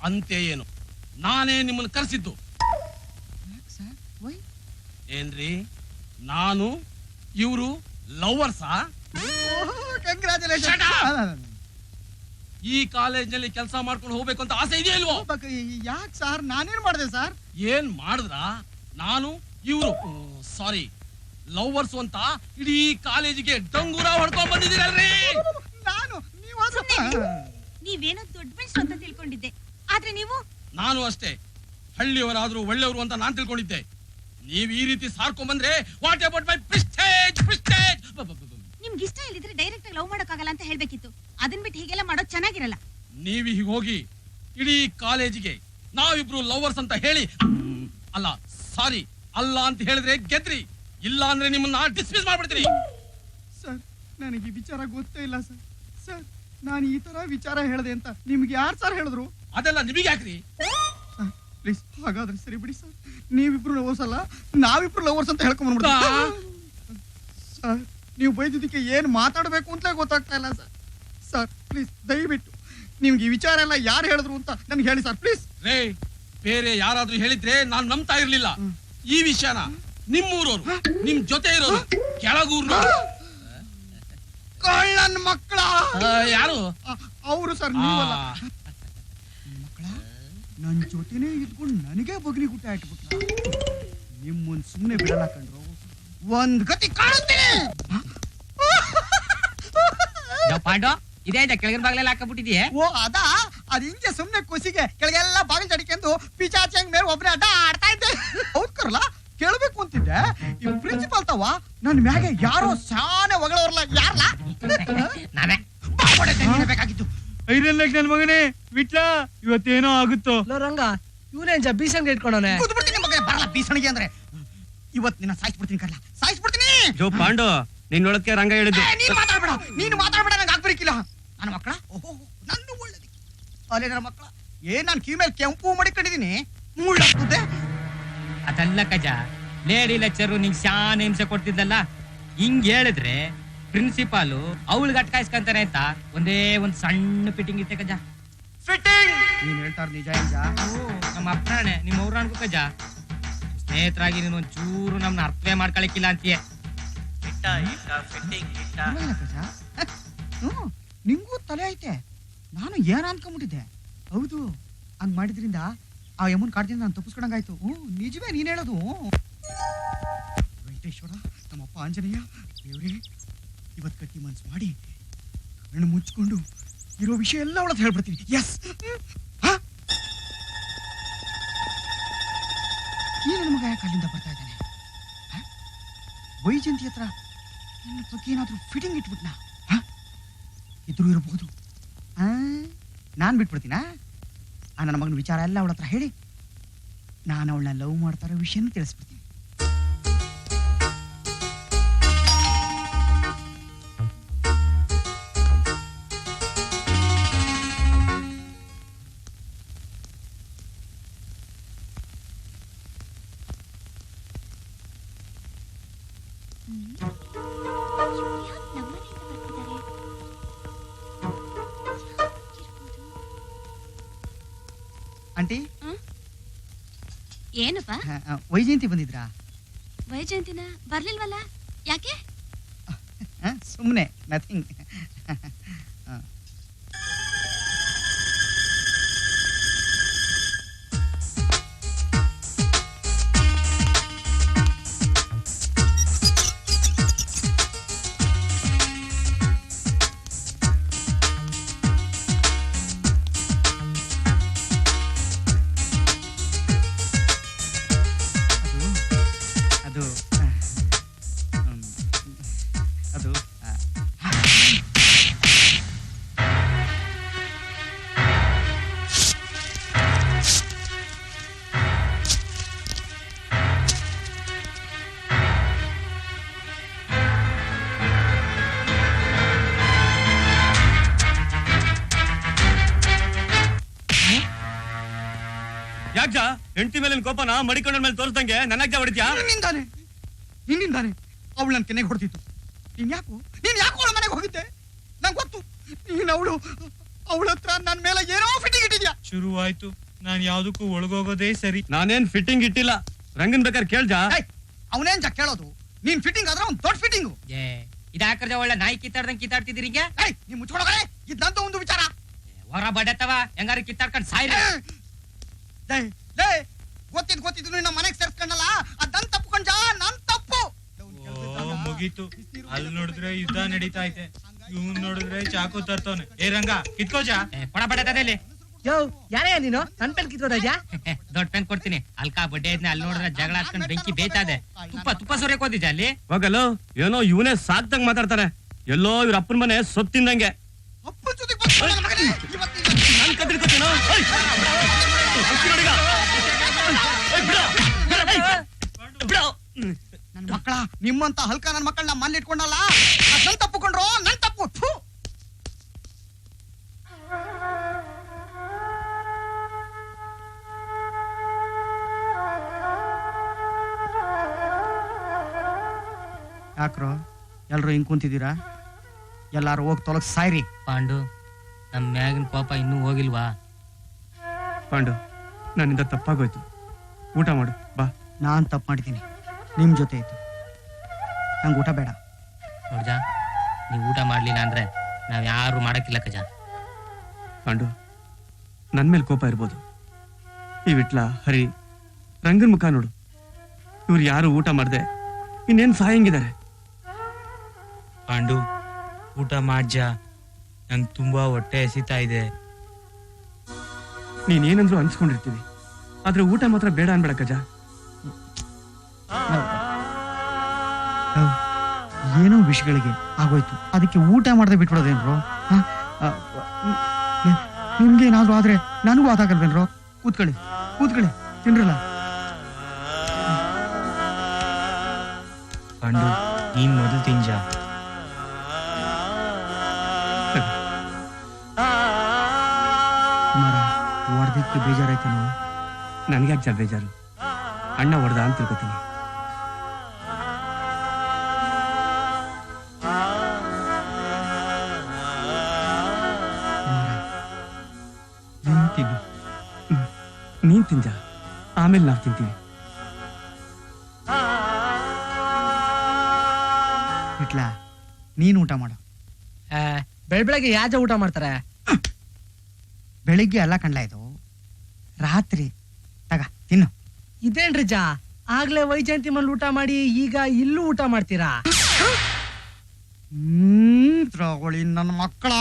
ಅಂತೆ ಏನು? ನಾನೇ ನಿಮ್ಮನ್ನು ಕರೆಸಿದ್ದು. ಏನ್ರಿ, ನಾನು ಇವರು ಲವರ್ಸಾ? ಈ ಕಾಲೇಜ್ನಲ್ಲಿ ಕೆಲಸ ಮಾಡ್ಕೊಂಡು ಹೋಗ್ಬೇಕು ಅಂತ ಆಸೆ ಇದೆಯಾ ಇಲ್ವೋ? ಯಾಕೆ ಸರ್, ನಾನೇನ್ ಮಾಡಿದೆ ಸರ್? ಏನ್ ಮಾಡಿದ್ರ? ನಾನು ಇವರು ಸಾರಿ ಲವರ್ಸ್ ಅಂತ ಇಡೀ ಕಾಲೇಜಿಗೆ ಡಂಗೂರ ಹೊಡ್ಕೊಂಡ್ ಬಂದಿದ್ದೀರಲ್ರಿ. ನಾನು ನೀವೇನೋ ದೊಡ್ಡ ಮನುಷ್ಯರು ಅಂತ ತಿಳ್ಕೊಂಡಿದ್ದೆ, ಆದ್ರೆ ನೀವು? ನಾನು ಅಷ್ಟೇ, ಹಳ್ಳಿಯವರಾದ್ರೂ ಒಳ್ಳೆಯವರು ಅಂತ ನಾನ್ ತಿಳ್ಕೊಂಡಿದ್ದೆ. ನೀವ್ ಈ ರೀತಿ ಸಾರ್ಕೊಂಡ್ ಬಂದ್ರೆ ವಾಟ್ ಅಬೌಟ್ ಮೈ ಪ್ರೆಸ್ಟೇಜ್? ನಿಮ್ಗೆ ಇಷ್ಟ ಇಲ್ಲಿದ್ರೆ ಡೈರೆಕ್ಟ್ ಆಗಿ ಲವ್ ಮಾಡೋಕ್ಕಾಗಲ್ಲ ಅಂತ ಹೇಳ್ಬೇಕಿತ್ತು. ಅದನ್ ಬಿಟ್ಟು ಹೀಗೆಲ್ಲ ಮಾಡೋದು ಚೆನ್ನಾಗಿರಲ್ಲ. ನೀವ್ ಹೀಗೆ ಹೋಗಿ ಇಡೀ ಕಾಲೇಜಿಗೆ ನಾವಿಬ್ರು ಲವರ್ಸ್ ಅಂತ ಹೇಳಿ, ಅಲ್ಲ ಸಾರಿ ಅಲ್ಲ ಅಂತ ಹೇಳಿದ್ರೆ ಗೆದ್ರಿ, ಇಲ್ಲ ಅಂದ್ರೆ ನಿಮ್ಮನ್ನ ಡಿಸ್ಮಿಸ್ ಮಾಡ್ಬಿಡ್ತೀನಿ. ಸರ್ ನನಗೆ ಈ ವಿಚಾರ ಗೊತ್ತೇ ಇಲ್ಲ ಸರ್. ಸರ್ ನಾನು ಈ ತರ ವಿಚಾರ ಹೇಳಿದೆ ಅಂತ ನಿಮ್ಗೆ ಯಾರು ಸರ್ ಹೇಳಿದ್ರು? ಅದೆಲ್ಲ ನಿಮಗೆ ಯಾಕ್ರಿ? ಸರ್ ಪ್ಲೀಸ್, ಹಾಗಾದ್ರೆ ಸರಿ ಬಿಡಿ ಸರ್. ನೀವಿಬ್ರು ಲವರ್ಸ್ ಅಲ್ಲ, ನಾವಿಬ್ರು ಲವರ್ಸ್ ಅಂತ ಹೇಳ್ಕೊಂಡ್ ಬಂದ್ಬಿಡ್ತೀವಿ. ಸರ್ ನೀವು ಬೈದಿದ್ದಕ್ಕೆ ಏನ್ ಮಾತಾಡ್ಬೇಕು ಅಂತಲೇ ಗೊತ್ತಾಗ್ತಾ ಇಲ್ಲ ಸರ್. ಸರ್ ಪ್ಲೀಸ್ ದಯವಿಟ್ಟು ನಿಮ್ಗೆ ಈ ವಿಚಾರ ಎಲ್ಲ ಯಾರು ಹೇಳಿದ್ರು ಅಂತ ನನ್ಗೆ ಹೇಳಿ ಸರ್ ಪ್ಲೀಸ್. ರೇ, ಬೇರೆ ಯಾರಾದ್ರೂ ಹೇಳಿದ್ರೆ ನಾನು ನಂಬ್ತಾ ಇರ್ಲಿಲ್ಲ. ಈ ವಿಷಯನ ನಿಮ್ಮೂರವ್ರು, ನಿಮ್ ಜೊತೆ ಇರೋರು ಕೆಳಗೂರು ಕಳ್ಳನ್ ಮಕ್ಕಳ ಯಾರು? ಅವರು ಸರ್, ನೀವಲ್ಲ. ಮಕ್ಕಳ ನನ್ ಜೊತೆನೆ ಇದ್ಕೊಂಡು ನನಗೆ ಬಗ್ನಿ ಗುಟ್ಟ ಇಟ್ಬಿಟ್ಟ. ನಿಮ್ಮನ್ ಸುಮ್ನೆ ಬಿಡಲ್ಲ ಕಂಡ್ರು, ಒಂದ್ ಗತಿ ಕಾಣಿಸ್ತೀನಿ. ಪಾಂಡು ಇದೇ ಕೆಳಗಿನ ಬಾಗ್ಲೆಲ್ಲ ಹಾಕಬಿಟ್ಟಿದ್ಯೆ. ಓ ಅದಾ, ಅದ್ ಹಿಂಗೆ ಸುಮ್ನೆ ಖುಷಿಗೆ ಕೆಳಗೆಲ್ಲ ಬಾಗಿಲು ತಡಿಕೊಂಡು ಪಿಚಾಚಂಗ್ ಮೇಲೆ ಒಬ್ನೇ ಅಡ್ಡ ಆಡ್ತಾ ಇದ್ದೆ. ಹೌದ್ ಕರ್ಲ, ಕೇಳ್ಬೇಕು ಅಂತಿದ್ದೆ. ಈ ಪ್ರಿನ್ಸಿಪಾಲ್ ತವ ನನ್ ಮ್ಯಾಗೆ ಯಾರೋ ಶಾನೆ ಹೊಗಳವ್ರಲ್ಲ. ಯಾರಲ್ಲ? ನಾನೇ ಬೇಕಾಗಿತ್ತು. ಐರನ್ ಲೆಗ್ ನನ್ ಮಗನೇ. ವಿಟ್ಲ, ಇವತ್ತೇನೋ ಆಗುತ್ತೋ. ರಂಗ ಇವನೇಂಜ ಬೀಸಂಗ್ ಇಟ್ಕೊಂಡವನೆ. ಕೂತ್ಬಿಡ್ತೀನಿ ಮಗನೇ, ಬರಲ್ಲ ಬೀಸಣಿಗೆ ಅಂದ್ರೆ. ಇವತ್ ನಿನ್ನ ಸಾಯಿಸ್ಬಿಡ್ತೀನಿ ಕರ್ಲ, ಸಾಯಿಸ್ಬಿಡ್ತೀನಿ. ಜೋ ಪಾಂಡು, ನಿನ್ನೊಳಕ್ಕೆ ರಂಗ ಹೇಳಿದ್ದು. ನೀನು ಮಾತಾಡ್ಬೇಡ, ನಂಗೆ ಆಗ್ಬೇಕಿಲ್ಲ. ನನ್ನ ಮಕ್ಕಳ, ಓಹೋ ನನ್ನ ಒಳ್ಳೇದಕ್ಕೆ ಅಲ್ಲೇ ನನ್ನ ಮಕ್ಕಳ. ಏನ್ ನಾನು ಕೀ ಮೇಲೆ ಕೆಂಪು ಮಡಿಕೊಂಡಿದೀನಿ, ಮುಳ್ಳಾಗ್ತದೆ. ಅದಲ್ಲ ಕಜ, ಲೇಡಿ ಲೆಕ್ಚರು ನಿಂಗೆ ಶಾನೆ ಹಿಂಸೆ ಕೊಡ್ತಿದ್ದಲ್ಲ. ಹಿಂಗ್ ಹೇಳಿದ್ರೆ ಪ್ರಿನ್ಸಿಪಾಲು ಅವಳು ಗಟ್ಕಾಯಿಸ್ಕಂತಾನೆ ಅಂತ ಒಂದೇ ಒಂದ್ ಸಣ್ಣ ಫಿಟ್ಟಿಂಗ್ ಇತ್ತೆ ಕಜ. ಫಿಟ್ಟಿಂಗ್ ನೀನ್ ಹೇಳ್ತಾರ ನಿಜ ನಿಜ. ನಮ್ಮ ಅಪ್ಪಣೆ ನಿಮ್ಮ ಅವ್ರ ಅನ್ಕೋ ಕಜ. ಸ್ನೇಹಿತರಾಗಿ ನೀನು ಒಂಚೂರು ನಮ್ನ ಅರ್ಥವೇ ಮಾಡ್ಕೊಳಕ್ಕಿಲ್ಲ ಅಂತೀಯ. ನಿಂಗೂ ತಲೆ ಐತೆ, ನಾನು ಏನ ಅನ್ಕೊಂಡ್ಬಿಟ್ಟಿದ್ದೆ. ಹೌದು, ಹಂಗ್ ಮಾಡಿದ್ರಿಂದ ಆ ಯಮನ್ ಕಾಡ್ದಿಂದ ನಾನು ತಪ್ಪಿಸ್ಕೊಂಡಂಗಾಯ್ತು. ನಿಜವೇ ನೀನ್ ಹೇಳೋದು. ವೆಂಕಟೇಶ್ವರ, ನಮ್ಮಪ್ಪ ಆಂಜನೇಯ ದೇವ್ರೇ, ಇವತ್ ಗಟ್ಟಿ ಮನ್ಸು ಮಾಡಿ ಕಣ್ಣು ಮುಚ್ಕೊಂಡು ಇರೋ ವಿಷಯ ಎಲ್ಲ ಅವಳತ್ ಹೇಳ್ಬಿಡ್ತೀನಿ. ಎಸ್, ಈ ನನ್ನ ಮಗ ಯಾಕೆ ಅಲ್ಲಿಂದ ಬರ್ತಾ ಇದ್ದಾನೆ? ವೈಜಯಂತಿ ಹತ್ರ ನನ್ನ ಬಗ್ಗೆ ಏನಾದ್ರೂ ಫಿಟ್ಟಿಂಗ್ ಇಟ್ಬಿಟ್ನಾ? ಇದ್ರು ಇರಬಹುದು. ನಾನ್ ಬಿಟ್ಬಿಡ್ತೀನಾ? ನನ್ನ ಮಗನ ವಿಚಾರ ಎಲ್ಲ ಅವಳ ಹತ್ರ ಹೇಳಿ ನಾನು ಅವಳನ್ನ ಲವ್ ಮಾಡ್ತಾ ಇರೋ ವಿಷಯನ ತಿಳಿಸ್ಬಿಡ್ತೀನಿ. ಆಂಟಿ ಏನಪ್ಪ ವೈಜಯಂತಿ ಬಂದಿದ್ರಾ? ವೈಜಯಂತಿನ ಬರ್ಲಿಲ್ವಲ್ಲ, ಯಾಕೆ? ಸುಮ್ಮನೆ ನಥಿಂಗ್. ಅದು ಅದು ಯಾಕ ಹೆಂಡತಿ ಮೇಲೆ ಕೋಪನ ಮಡಿಕೊಂಡ ಮೇಲೆ ತೋರಿಸ್ದಂಗೆ ನನಗ್ ಹೊಡಿತ್ಯಾ? ನಿನ್ನಿಂದಾನೆ ಅವಳು ನನ್ನ ಕೆನೆಗೆ ಹೊಡೆದಿತ್ತು. ನೀನ್ ಯಾಕೋ ಅವಳ ಮನೆಗೆ ಹೋಗಿದ್ದೆ? ನಂಗೆ ಗೊತ್ತು ನೀನ್ ಅವಳ ಹತ್ರ ನನ್ನ ಮೇಲೆ ಏನೋ ಫಿಟ್ಟಿಂಗ್ ಇಟ್ಟಿದ್ಯಾ. ಶುರುವಾಯ್ತು. ನಾನ್ ಯಾವ್ದಕ್ಕೂ ಒಳಗೋಗೋದೇ ಸರಿ. ನಾನೇನ್ ಫಿಟ್ಟಿಂಗ್ ಇಟ್ಟಿಲ್ಲ. ರಂಗನ್ ಬೇಕಾದ್ರೆ ಕೇಳ್ಜಾ? ಅವನೇನ್ ಕೇಳೋದು? ನೀನ್ ಫಿಟ್ಟಿಂಗ್ ಆದ್ರೆ ಅವ್ನು ದೊಡ್ಡ ಫಿಟ್ಟಿಂಗು. ಇದಾಕ್ರದೆ ಒಳ್ಳೆ ನಾಯಿ ಕಿತ್ತಾಡ್ದಂಗ್ ಕಿತ್ತಾಡ್ತಿದ್ದೀರಿ ಹಿಂಗೆ. ನೀ ಮುಚ್ಕೊಳಗಡೆ ಇದ್ದಂತ ಒಂದು ವಿಚಾರ. ಹೊರ ಬಡತವ ಹೆಂಗಾರು ಕಿತ್ತಾಡ್ಕೊಂಡ್ ಸಾಯ್ರಿ. ಗೊತ್ತಿದ್ದು ನಿನ್ನ ಮನೆಗೆ ಸೇರ್ಸ್ಕೊಂಡಲ್ಲ, ಅದನ್ ತಪ್ಪುಕೊಂಡ ನನ್ ತಪ್ಪು. ಮುಗೀತು. ಅಲ್ಲಿ ನೋಡಿದ್ರೆ ಯುದ್ಧ ನಡೀತಾ ಐತೆ, ಇವ್ನ್ ನೋಡಿದ್ರೆ ಚಾಕು ತರ್ತವನೆ. ಏ ರಂಗ ಕಿತ್ಕೋಜಾ ಕೊಡ ಬಡತದಲ್ಲಿ. ಯೋ ಯಾರೇ ನೀನು ನನ್ ಪೆನ್ ಕಿತ್ಕೋದಾ? ದೊಡ್ಡ ಪೆನ್ ಕೊಡ್ತೀನಿ. ಅಲ್ಕಾ ಬಡ್ಡೆ ಇದ್ನ ಅಲ್ಲಿ ನೋಡಿದ್ರೆ ಜಗಳ ಹಾಕೊಂಡು ಬೆಂಕಿ ಬೇಯ್ತಾದೆ. ತುಪ್ಪ ಸೊರೆಕ್ ಹೋದಿದ್ದ ಅಲ್ಲಿ. ಹೋಗಲ್ಲೋ ಏನೋ ಇವನೇ ಸಾಕ್ದಂಗ್ ಮಾತಾಡ್ತಾನೆ. ಎಲ್ಲೋ ಇವ್ರ ಅಪ್ಪನ ಮನೆ ಸೊತ್ತಿಂದಂಗೆ. ಅಪ್ಪನ ಜೊತೆಗೆ ನಾನ್ ಕದ್ರಿಕೋತೀನೋ? ನನ್ನ ಮಕ್ಕಳ, ನಿಮ್ಮಂತ ಹಲ್ಕ ನನ್ನ ಮಕ್ಕಳನ್ನ ಮನೇಲಿ ಇಟ್ಕೊಂಡಲ್ಲ, ಅದನ್ನ ತಪ್ಪುಕೊಂಡ್ರು ನನ್ ತಪ್ಪು. ಥು. ಯಾಕ್ರೋ ಎಲ್ರು ಹಿಂಗ್ ಕುಂತಿದ್ದೀರಾ? ಎಲ್ಲಾರು ಹೋಗಿ ತೊಲಗ್ ಸಾಯ್ರಿ. ಪಾಂಡು, ನಮ್ ಮ್ಯಾಗಿನ ಕೋಪ ಇನ್ನೂ ಹೋಗಿಲ್ವಾ? ಪಾಂಡು, ನನ್ನಿಂದ ತಪ್ಪಾಗೋಯ್ತು. ಊಟ ಮಾಡು ಬಾ. ನಾನ್ ತಪ್ಪು ಮಾಡಿದ್ದೀನಿ, ನಿಮ್ ಜೊತೆ ಇತ್ತು. ನಂಗೆ ಊಟ ಬೇಡ. ನೋಡ್ಜಾ, ನೀವ್ ಊಟ ಮಾಡ್ಲಿಲ್ಲ ಅಂದ್ರೆ ನಾವ್ ಯಾರು ಮಾಡಕ್ಕಿಲ್ಲ ಕಜ. ಪಾಂಡು, ನನ್ ಮೇಲೆ ಕೋಪ ಇರ್ಬೋದು. ಈ ವಿಟ್ಲ, ಹರಿ, ರಂಗನ್ ಮುಖ ನೋಡು. ಇವ್ರು ಯಾರು ಊಟ ಮಾಡ್ದೆ ಇನ್ನೇನ್ ಸಾಯಂಗಿದ್ದಾರೆ. ಪಾಂಡು, ಊಟ ಮಾಡ್ಜಾ, ನಂಗೆ ತುಂಬಾ ಹೊಟ್ಟೆ ಹಸಿತಾ ಇದೆ. ನೀನೇನಂದ್ರು ಅನ್ಸ್ಕೊಂಡಿರ್ತೀವಿ, ಆದ್ರೆ ಊಟ ಮಾತ್ರ ಬೇಡ ಅನ್ಬೇಡ ಕಜ. ಏನೋ ವಿಷಯಗಳಿಗೆ ಆಗೋಯ್ತು, ಅದಕ್ಕೆ ಊಟ ಮಾಡದೆ ಬಿಟ್ಬಿಡೋದೇನ್ರೋ? ನಿಮ್ಗೇನಾದ್ರೂ ಆದ್ರೆ ನನಗೂ ಆದಾಗಲ್ವೇನ್ರೋ? ಕೂತ್ಕೊಳ್ಳಿ ತಿನ್ರಲ್ಲ. ಪಾಂಡು, ನೀನ್ ಮೊದಲು ತಿಂಜಾ. ಹೊಡೆದಕ್ಕೆ ಬೇಜಾರಾಯ್ತೇನೋ? ನನ್ಗ್ಯಾಕೆ ಬೇಜಾರು? ಅಣ್ಣ ಹೊಡೆದ ಅಂತ ತಿಳ್ಕೊತೀನಿ. ನೀನ್ ತಿಂಜ, ಆಮೇಲೆ ನಾವ್ ತಿಂತೀವಿ. ಇಟ್ಲಾ, ನೀನ್ ಊಟ ಮಾಡು. ಬೆಳಗ್ಗೆ ಯಾಜ ಊಟ ಮಾಡ್ತಾರೆ? ಬೆಳಿಗ್ಗೆ ಅಲ್ಲ ಕಣ್ಲ, ಇದು ರಾತ್ರಿ. ತಗ ತಿನ್ನು. ಇದೇನ್ರಿ ಜಾ, ಆಗ್ಲೇ ವೈಜಯಂತಿ ಮನೇಲಿ ಊಟ ಮಾಡಿ ಈಗ ಇಲ್ಲೂ ಊಟ ಮಾಡ್ತೀರಾ? ತಗೊಳ್ಳಿ ನನ್ನ ಮಕ್ಕಳ.